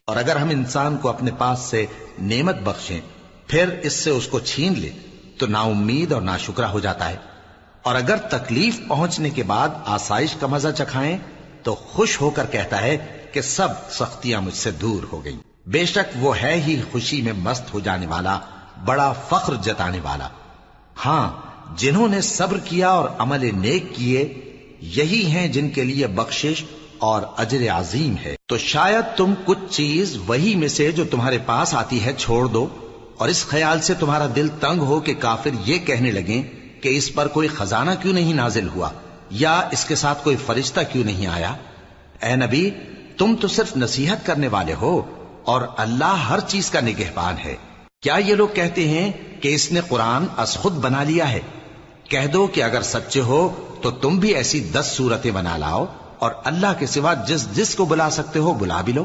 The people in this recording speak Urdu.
اور اگر ہم انسان کو اپنے پاس سے نعمت بخشیں پھر اس سے اس کو چھین لے تو نا امید اور ناشکرا ہو جاتا ہے، اور اگر تکلیف پہنچنے کے بعد آسائش کا مزہ چکھائیں تو خوش ہو کر کہتا ہے کہ سب سختیاں مجھ سے دور ہو گئیں۔ بے شک وہ ہے ہی خوشی میں مست ہو جانے والا، بڑا فخر جتانے والا۔ ہاں، جنہوں نے صبر کیا اور عمل نیک کیے یہی ہیں جن کے لیے بخشش اور اجر عظیم ہے۔ تو شاید تم کچھ چیز وہی میں سے جو تمہارے پاس آتی ہے چھوڑ دو، اور اس خیال سے تمہارا دل تنگ ہو کہ کافر یہ کہنے لگیں کہ اس پر کوئی خزانہ کیوں نہیں نازل ہوا، یا اس کے ساتھ کوئی فرشتہ کیوں نہیں آیا۔ اے نبی، تم تو صرف نصیحت کرنے والے ہو، اور اللہ ہر چیز کا نگہبان ہے۔ کیا یہ لوگ کہتے ہیں کہ اس نے قرآن از خود بنا لیا ہے؟ کہہ دو کہ اگر سچے ہو تو تم بھی ایسی 10 صورتیں بنا لاؤ، اور اللہ کے سوا جس جس کو بلا سکتے ہو بلا بھی لو۔